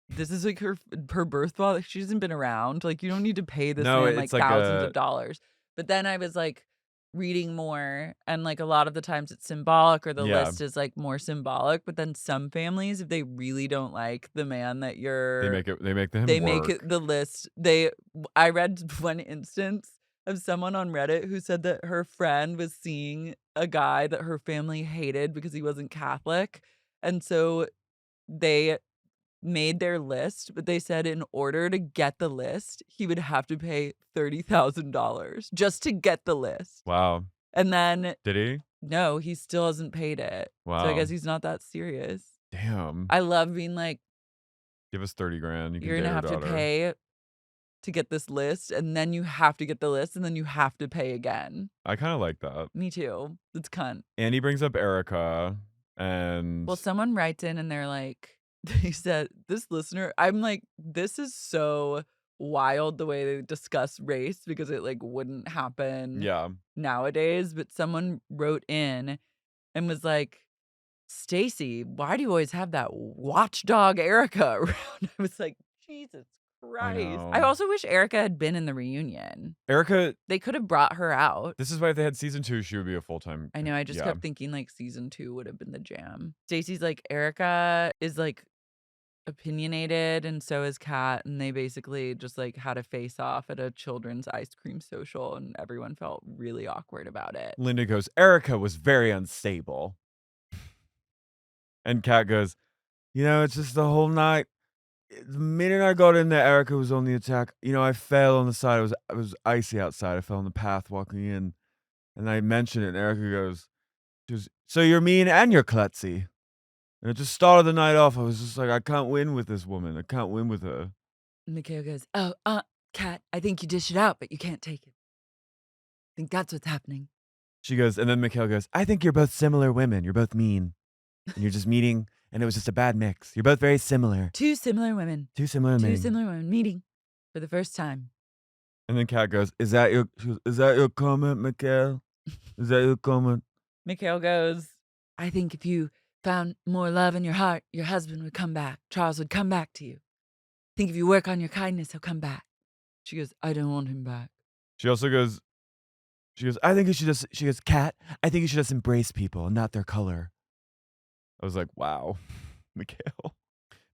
this is like her birth father. She hasn't been around. Like, you don't need to pay this No, man like it's like thousands a of dollars. But then I was like reading more, and like a lot of the times it's symbolic or the yeah, list is like more symbolic. But then some families, if they really don't like the man that they make him they make work. it the list. I read one instance of someone on Reddit who said that her friend was seeing a guy that her family hated because he wasn't Catholic. And so they made their list, but they said in order to get the list, he would have to pay $30,000 just to get the list. Wow. And then Did he? no, he still hasn't paid it. So I Wow. guess he's not that serious. Damn. I love being like, Give us 30 grand. You can you're date gonna our have to daughter. pay to get this list, and then you have to get the list, and then you have to pay again. I kind of like that. Me too. It's cunt. Andy brings up Erica and Well, someone writes in and they're like, they said, this listener, I'm like, this is so wild the way they discuss race because it like wouldn't happen yeah. nowadays. But someone wrote in and was like, Stacie, why do you always have that watchdog Erica around? I was like, Jesus I Christ. know. I also wish Erica had been in the reunion. Erica, They could have brought her out. this is why if they had season 2, she would be a full-time. I know, I just Yeah. kept thinking like season 2 would have been the jam. Stacey's like, Erica is like opinionated and so is Kat, and they basically just like had a face off at a children's ice cream social and everyone felt really awkward about it. Lynda goes, Erica was very unstable. And Kat goes, it's just the whole night. The minute I got in there, Erica was on the attack. I fell on the side. It was icy outside. I fell on the path walking in. And I mentioned it, and Erica goes, so you're mean and you're klutzy. And it just started the night off. I was just like, I can't win with this woman. I can't win with her. Michaele goes, oh, Kat, I think you dish it out, but you can't take it. I think that's what's happening. She goes, and then Michaele goes, I think you're both similar women. You're both mean. And you're just meeting, and it was just a bad mix. You're both very similar. Two similar women. Two similar men. Two similar women meeting for the first time. And then Kat goes, is that your comment, Michaele? Is that your comment? Michaele goes, I think if you found more love in your heart, your husband would come back. Charles would come back to you. I think if you work on your kindness, he'll come back. She goes, I don't want him back. She also goes, I think you should just, she goes, Kat, I think you should just embrace people and not their color. I was like, wow, Michaele.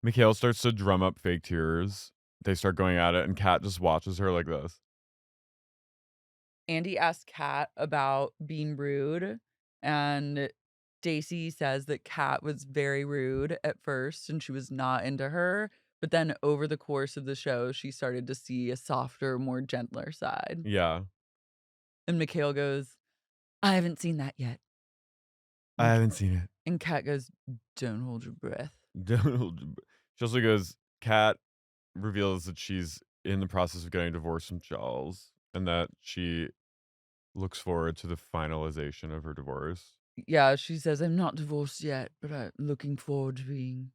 Michaele starts to drum up fake tears. They start going at it, and Kat just watches her like this. Andy asked Kat about being rude, and Stacie says that Kat was very rude at first and she was not into her. But then over the course of the show, she started to see a softer, more gentler side. Yeah. And Michaele goes, I haven't seen that yet. I haven't seen it. And Kat goes, don't hold your breath. She also goes, Kat reveals that she's in the process of getting divorced from Charles and that she looks forward to the finalization of her divorce. Yeah, she says, I'm not divorced yet, but I'm looking forward to being.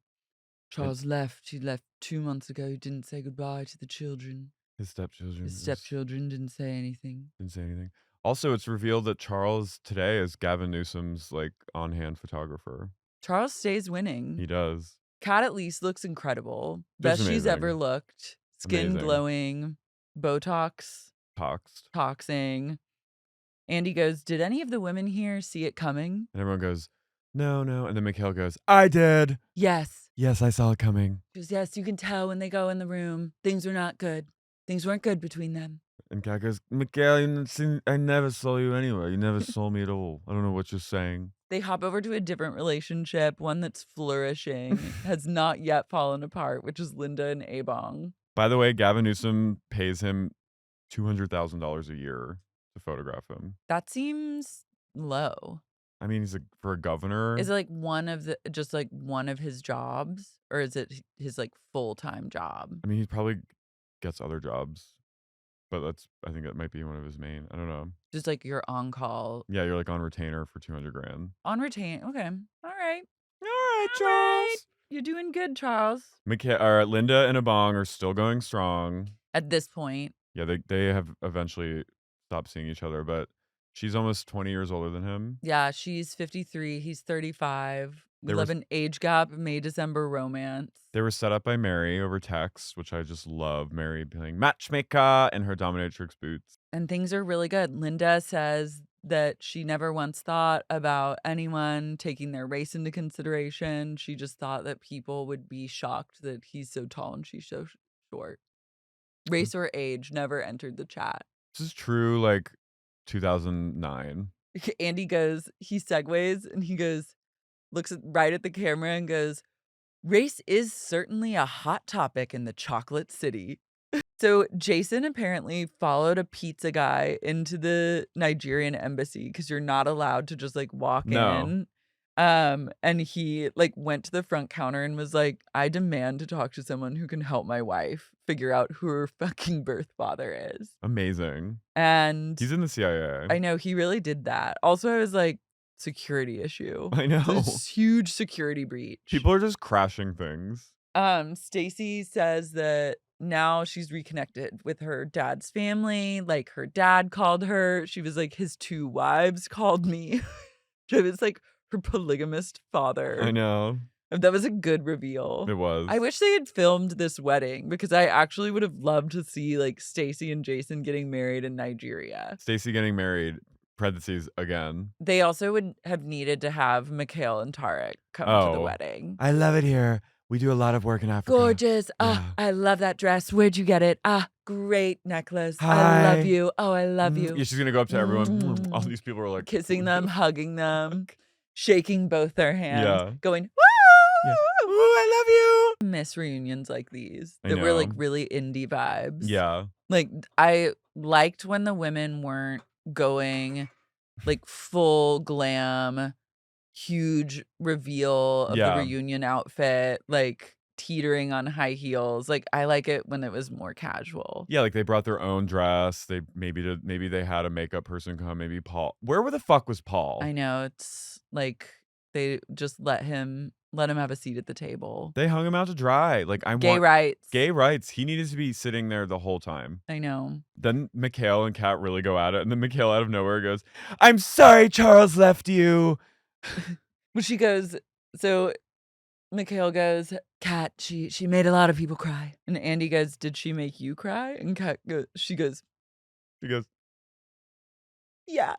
Charles left. He left 2 months ago. He didn't say goodbye to the children. His stepchildren. His stepchildren didn't say anything. Didn't say anything. Also, it's revealed that Charles today is Gavin Newsom's like on-hand photographer. Charles stays winning. He does. Kat at least looks incredible. Looks Best she's ever amazing. looked. Skin Amazing. glowing. Botox. Toxing. Andy goes, did any of the women here see it coming? And everyone goes, no. And then Michaele goes, I did. Yes. Yes, I saw it coming. She goes, yes, you can tell when they go in the room. Things were not good. Things weren't good between them. And Kat goes, Michaele, I never saw you anywhere. You never saw me at all. I don't know what you're saying. They hop over to a different relationship, one that's flourishing, has not yet fallen apart, which is Lynda and Ebong. By the way, Gavin Newsom pays him $200,000 a year to photograph him. That seems low. I mean, for a governor. Is it like one of his jobs, or is it his like full-time job? I mean, he probably gets other jobs, but I think that might be one of his main. I don't know. Just like you're on call. Yeah, you're like on retainer for $200,000. On retain. Okay. All right. All right, Charles. You're doing good, Charles. Lynda and Ebong are still going strong. At this point. Yeah, they have eventually stopped seeing each other, but she's almost 20 years older than him. Yeah, she's 53. He's 35. We love an age gap, May-December romance. They were set up by Mary over text, which I just love. Mary playing matchmaker in her dominatrix boots. And things are really good. Lynda says that she never once thought about anyone taking their race into consideration. She just thought that people would be shocked that he's so tall and she's so short. Race or age never entered the chat. This is true, like 2009. Andy goes, he segues and he goes, looks right at the camera and goes, race is certainly a hot topic in the chocolate city. So Jason apparently followed a pizza guy into the Nigerian embassy because you're not allowed to just like walk No. in. And he like went to the front counter and was like, I demand to talk to someone who can help my wife figure out who her fucking birth father is. Amazing. And He's in the CIA. I know he really did that. Also, I was like, security issue. I know. This huge security breach. People are just crashing things. Stacie says that now she's reconnected with her dad's family. Like her dad called her. She was like, his 2 wives called me. It was like her polygamist father. I know. That was a good reveal. It was. I wish they had filmed this wedding because I actually would have loved to see like Stacie and Jason getting married in Nigeria. Stacie getting married, parentheses, again. They also would have needed to have Michaele and Tareq come to the wedding. I love it here. We do a lot of work in Africa. Gorgeous. I love that dress. Where'd you get it? Great necklace. Hi. I love you. Oh, I love you. Yeah, she's going to go up to everyone. All these people are like kissing them, hugging them, shaking both their hands, going, woo! Yeah. Ooh, I love you. Miss reunions like these that were like really indie vibes. Yeah. Like I liked when the women weren't going like full glam, huge reveal of the reunion outfit, like teetering on high heels. Like I like it when it was more casual. Yeah, like they brought their own dress. They maybe they had a makeup person come. Maybe Paul. Where the fuck was Paul? I know, it's like they just let him have a seat at the table. They hung him out to dry. Like gay rights. Gay rights. He needed to be sitting there the whole time. I know. Then Michaele and Kat really go at it, and then Michaele out of nowhere goes, "I'm sorry, Charles left you." Well, she goes. So Michaele goes, Kat, she made a lot of people cry. And Andy goes, did she make you cry? And Kat goes, she goes, yeah.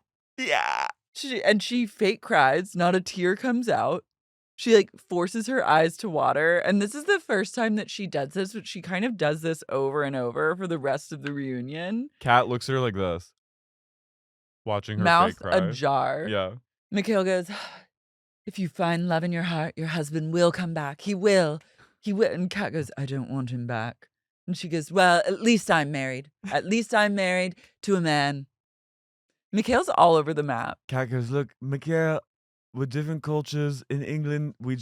She fake cries. Not a tear comes out. She like forces her eyes to water. And this is the first time that she does this, but she kind of does this over and over for the rest of the reunion. Kat looks at her like this, watching her mouth fake cry. ajar. Yeah. Michaele goes, if you find love in your heart, your husband will come back. He will. And Kat goes, I don't want him back. And she goes, well, at least I'm married. At least I'm married to a man. Michaele's all over the map. Kat goes, look, Michaele, we're different cultures. In England, we're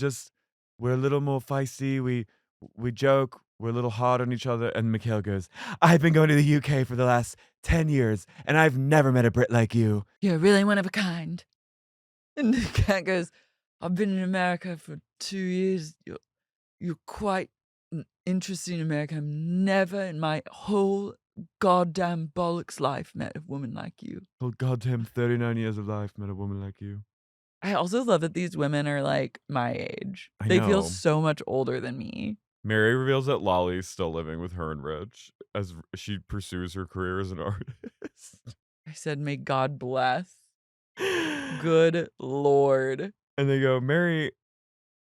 a little more feisty. We joke. We're a little hard on each other. And Michaele goes, I've been going to the UK for the last 10 years, and I've never met a Brit like you. You're really one of a kind. And Kat goes, I've been in America for 2 years. You're quite interesting in America. I've never in my whole goddamn bollocks life met a woman like you. Whole goddamn 39 years of life met a woman like you. I also love that these women are like my age. They feel so much older than me. Mary reveals that Lolly's still living with her and Rich as she pursues her career as an artist. I said, may God bless. Good Lord. And they go, Mary,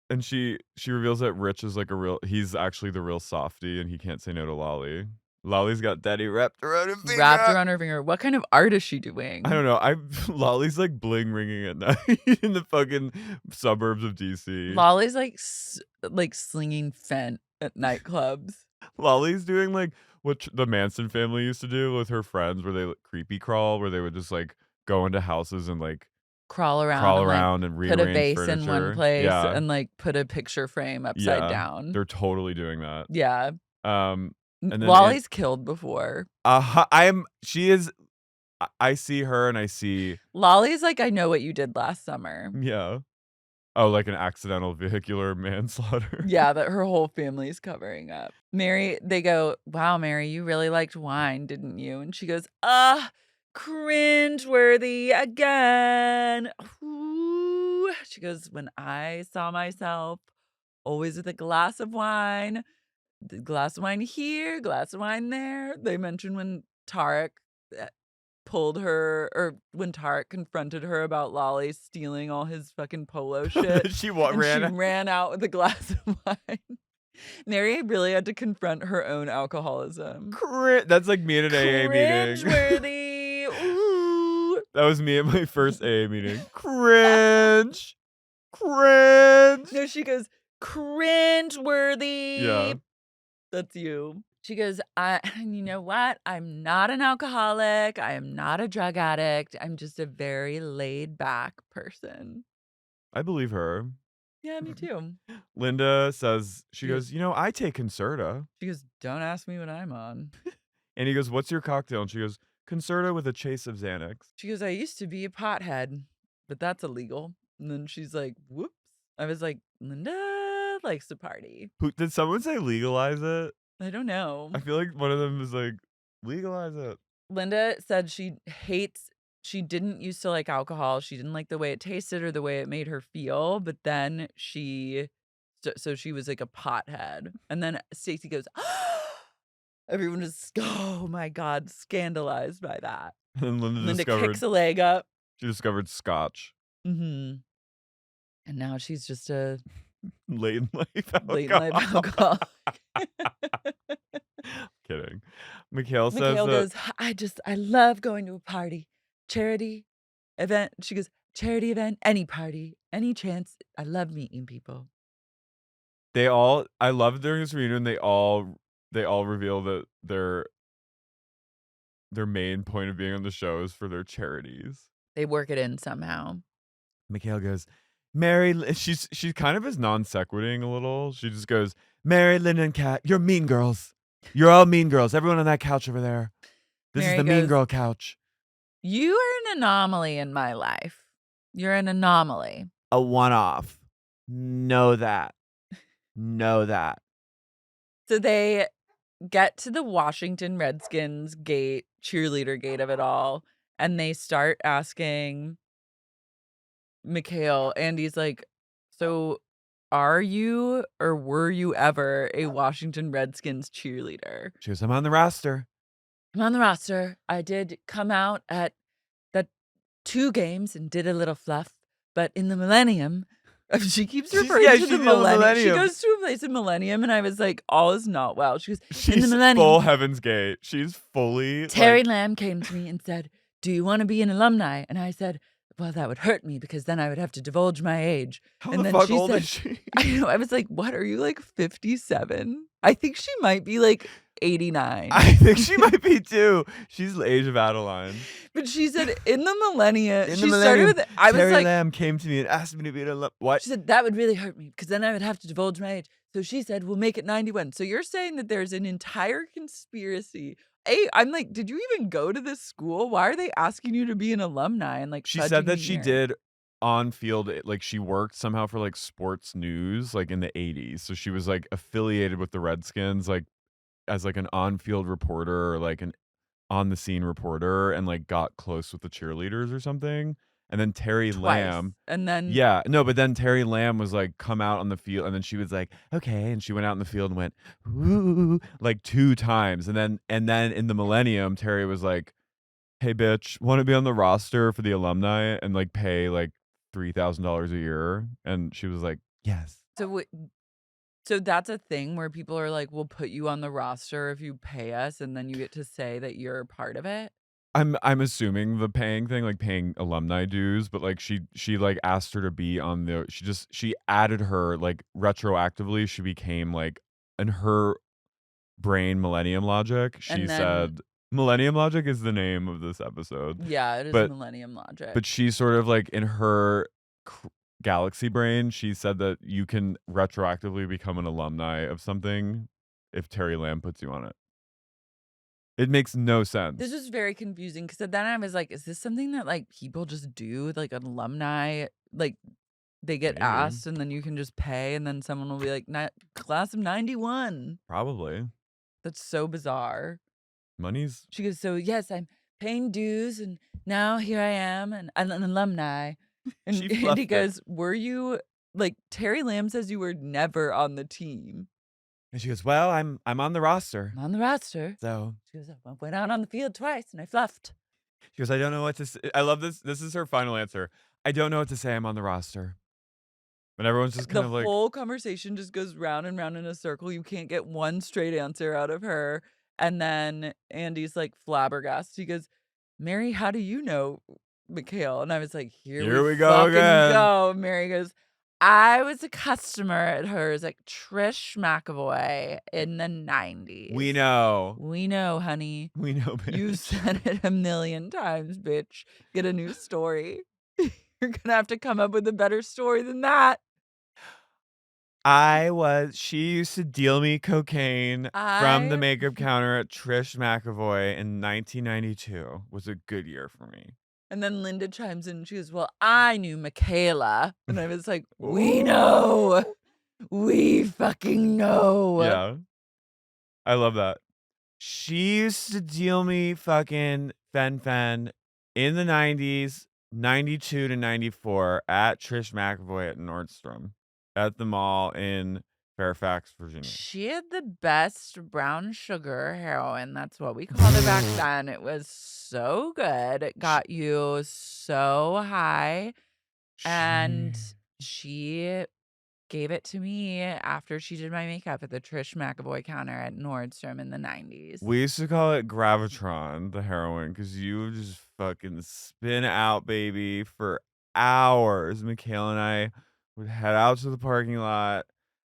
and she reveals that Rich is like he's actually the real softie and he can't say no to Lolly. Lolly's got daddy wrapped around her finger. Wrapped around her finger. What kind of art is she doing? I don't know. Lolly's like bling ringing at night in the fucking suburbs of DC. Lolly's like slinging Fent at nightclubs. Lolly's doing like what the Manson family used to do with her friends, where they like, creepy crawl, where they would just like go into houses and like crawl around and rearrange put a vase furniture in one place and like put a picture frame upside down. They're totally doing that. Yeah. And then Lolly's killed before. She is. I see her and I see Lolly's like, I know what you did last summer. Yeah. Oh, like an accidental vehicular manslaughter. Yeah, that her whole family's covering up. Mary, they go, wow, Mary, you really liked wine, didn't you? And she goes, cringe-worthy again. Ooh. She goes, when I saw myself always with a glass of wine, the glass of wine here, glass of wine there. They mentioned when Tareq pulled her, or when Tareq confronted her about Lolly stealing all his fucking polo shit. She ran out with a glass of wine. Mary really had to confront her own alcoholism. That's like me at an AA meeting. Cringe-worthy. Ooh. That was me at my first AA meeting. Cringe. No, she goes, cringe-worthy. Yeah. That's you. She goes, and you know what? I'm not an alcoholic. I am not a drug addict. I'm just a very laid back person. I believe her. Yeah, me too. Lynda says, she She goes, goes, I take Concerta. don't ask me what I'm on. And he goes, what's your cocktail? And she goes, Concerta with a chase of Xanax. She goes, I used to be a pothead, but that's illegal. And then she's like, whoops. I was like, Lynda likes to party. Did someone say legalize it? I don't know. I feel like one of them is like, legalize it. Lynda said she didn't used to like alcohol. She didn't like the way it tasted or the way it made her feel. But then so she was like a pothead. And then Stacie goes, everyone was, oh my God, scandalized by that. And Lynda kicks a leg up. She discovered scotch. And now she's just a Late in life alcohol. Kidding. Michaele says Michaele that goes, I love going to a party, charity event. She goes, charity event, any party, any chance. I love meeting people. I love during this reunion, they all reveal that their main point of being on the show is for their charities. They work it in somehow. Michaele goes, she kind of is non sequiting a little. She just goes, Mary, Lynda, and Kat, you're mean girls. You're all mean girls. Everyone on that couch over there. This Mary is the goes, mean girl couch. You are an anomaly in my life. You're an anomaly. A one-off. Know that. Know that. So they get to the Washington Redskins gate, cheerleader gate of it all, and they start asking Michaele, Andy's like, so are you or were you ever a Washington Redskins cheerleader? She goes, I'm on the roster. I'm on the roster. I did come out at the 2 games and did a little fluff, but in the Millennium, she keeps referring to the Millennium. She goes to a place in Millennium, and I was like, all is not well. She goes, in the Millennium. Full Heaven's Gate. She's fully. Terry Lamb came to me and said, do you want to be an alumni? And I said, well, that would hurt me because then I would have to divulge my age. How and the then fuck she old said, is she? I know. I was like, what? Are you like 57? I think she might be like 89. I think she might be too. She's the age of Adeline. But she said in the Millennium. Started with. I was like, Lamb came to me and asked me to be an alumni. What? She said that would really hurt me because then I would have to divulge my age. So she said, we'll make it 91. So you're saying that there's an entire conspiracy. I'm like, did you even go to this school? Why are they asking you to be an alumni? And like, she said that she did on field, like she worked somehow for like sports news, like in the 80s. So she was like affiliated with the Redskins, like as like an on field reporter or like an on the scene reporter, and like got close with the cheerleaders or something. And then Terry Lamb. And then yeah, no, but then Terry Lamb was like, come out on the field, and then she was like, okay, and she went out in the field and went, ooh, like 2 times. And then in the Millennium, Terry was like, hey bitch, want to be on the roster for the alumni and like pay like $3,000 a year? And she was like, yes. So that's a thing where people are like, we'll put you on the roster if you pay us, and then you get to say that you're a part of it. I'm assuming the paying thing, like paying alumni dues, but like she like asked her to be on the. She added her like retroactively. She became like, in her brain, Millennium Logic. She said Millennium Logic is the name of this episode. Yeah, it is Millennium Logic. But she sort of like in her galaxy brain, she said that you can retroactively become an alumni of something if Terry Lamb puts you on it. It makes no sense. This is very confusing because then I was like, is this something that like people just do? Like an alumni, like they get asked and then you can just pay and then someone will be like, class of 91. Probably. That's so bizarre. Money's. She goes, so yes, I'm paying dues and now here I am and I'm an alumni. And Andy goes, were you, like Terry Lamb says you were never on the team. And she goes, well, I'm on the roster. I'm on the roster. So she goes, I went out on the field twice and I fluffed. She goes, I don't know what to say. I love this. This is her final answer. I don't know what to say. I'm on the roster. And everyone's just kind of like. The whole conversation just goes round and round in a circle. You can't get one straight answer out of her. And then Andy's like flabbergasted. He goes, Mary, how do you know Michaele? And I was like, here we go again. Mary goes, I was a customer at hers, like Trish McAvoy in the 90s. We know. We know, honey. We know, You bitch. said it a million times, bitch. Get a new story. You're gonna have to come up with a better story than that. She used to deal me cocaine from the makeup counter at Trish McAvoy in 1992. Was a good year for me. And then Lynda chimes in and she goes, well, I knew Michaele. And I was like, we know. We fucking know. Yeah. I love that. She used to deal me fucking fen in the 90s, 92 to 94 at Trish McAvoy at Nordstrom at the mall in Fairfax, Virginia. She had the best brown sugar heroin. That's what we called it back then. It was so good. It got you so high. And she gave it to me after she did my makeup at the Trish McAvoy counter at Nordstrom in the 90s. We used to call it Gravitron, the heroin, because you would just fucking spin out, baby, for hours. Michaele and I would head out to the parking lot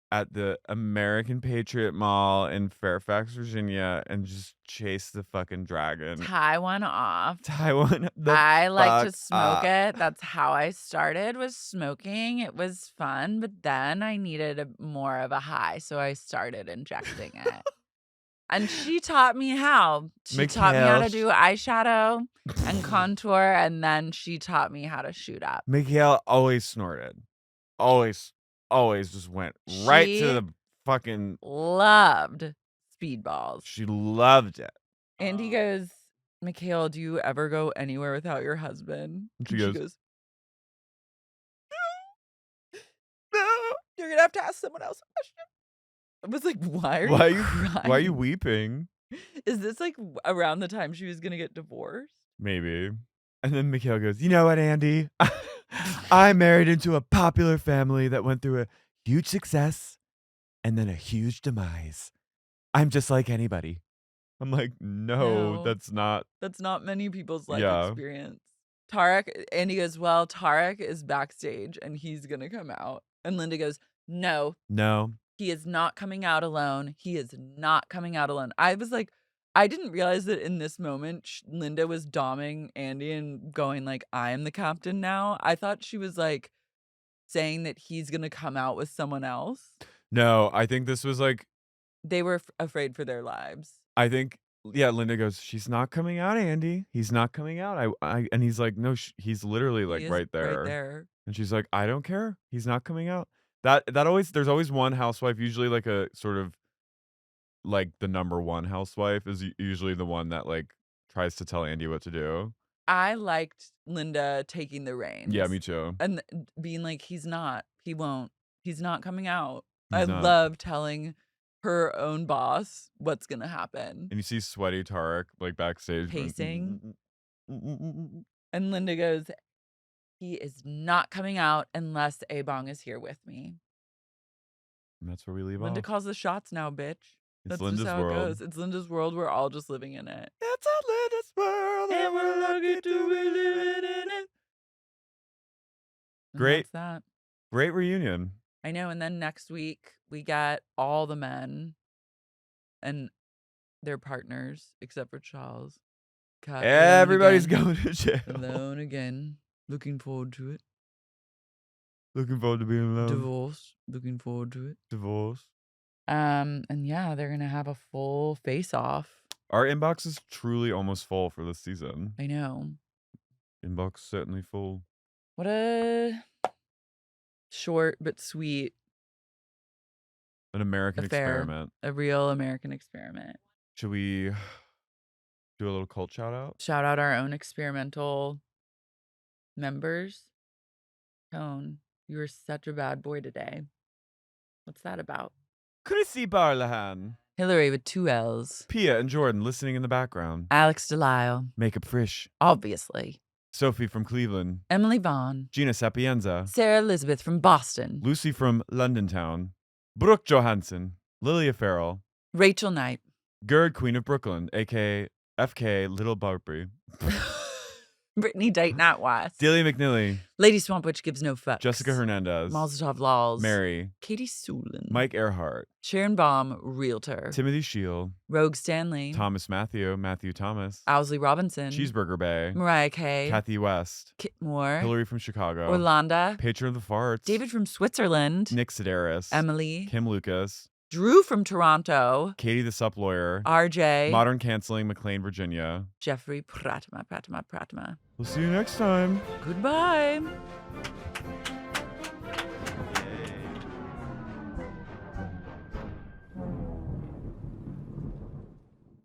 at the American Patriot Mall in Fairfax, Virginia, and just chase the fucking dragon. Tie one off. I like to smoke it. That's how I started, was smoking. It was fun, but then I needed more of a high, so I started injecting it. And she taught me how. She taught me how to do eyeshadow and contour, and then she taught me how to shoot up. Michaele always snorted. Always just went right to the fucking... Loved speedballs. She loved it. And he goes, Michaele, do you ever go anywhere without your husband? And she goes, no. You're going to have to ask someone else a question. I was like, why are you crying? Why are you weeping? Is this like around the time she was going to get divorced? Maybe. And then Michaele goes, you know what, Andy? I married into a popular family that went through a huge success and then a huge demise. I'm just like anybody. I'm like, no. That's not many people's life experience. Tareq, Andy goes, well, Tareq is backstage and he's going to come out. And Lynda goes, no. He is not coming out alone. He is not coming out alone. I was like, I didn't realize that in this moment, Lynda was doming Andy and going like, I am the captain now. I thought she was like saying that he's going to come out with someone else. No, I think this was like... They were afraid for their lives. I think, yeah, Lynda goes, she's not coming out, Andy. He's not coming out. And he's like, no, he's literally like right there. And she's like, I don't care. He's not coming out. There's always one housewife, usually like a sort of like the number one housewife is usually the one that like tries to tell Andy what to do. I liked Lynda taking the reins. Yeah, me too. And being like, he won't, he's not coming out. I love telling her own boss what's going to happen. And you see sweaty Tareq like backstage. Pacing. And Lynda goes, he is not coming out unless Ebong is here with me. And that's where we leave off. Lynda calls the shots now, bitch. That's Lynda's just how world. It goes. It's Lynda's world. We're all just living in it. It's a Lynda's world, and we're lucky to be living in it. Great. That's that. Great reunion. I know. And then next week we got all the men and their partners, except for Charles. Everybody's going to jail. Alone again. Looking forward to it. Looking forward to being alone. Divorce. Looking forward to it. Divorce. And yeah, they're gonna have a full face-off. Our inbox is truly almost full for this season. I know. Inbox certainly full. What a short but sweet An American experiment. A real American experiment. Should we do a little cult shout out? Shout out our own experimental members. Tone, you were such a bad boy today. What's that about? Chrissy Barlahan. Hillary with 2 L's. Pia and Jordan listening in the background. Alex Delisle. Makeup Frisch. Obviously. Sophie from Cleveland. Emily Vaughn. Gina Sapienza. Sarah Elizabeth from Boston. Lucy from London Town. Brooke Johansson. Lilia Farrell. Rachel Knight. Gerd Queen of Brooklyn, a.k.a. FK Little Barbie. Brittany Date Not West. Delia McNeely. Lady Swamp Witch Gives No Fucks. Jessica Hernandez. Mazatov Laws. Mary. Katie Sulin. Mike Earhart. Sharon Baum, Realtor. Timothy Shield. Rogue Stanley. Thomas Matthew Thomas. Owsley Robinson. Cheeseburger Bay. Mariah Kay. Kathy West. Kit Moore. Hillary from Chicago. Orlando. Patron of the Farts. David from Switzerland. Nick Sedaris. Emily. Kim Lucas. Drew from Toronto. Katie the Sup Lawyer. RJ. Modern Canceling, McLean, Virginia. Jeffrey Pratma. We'll see you next time. Goodbye.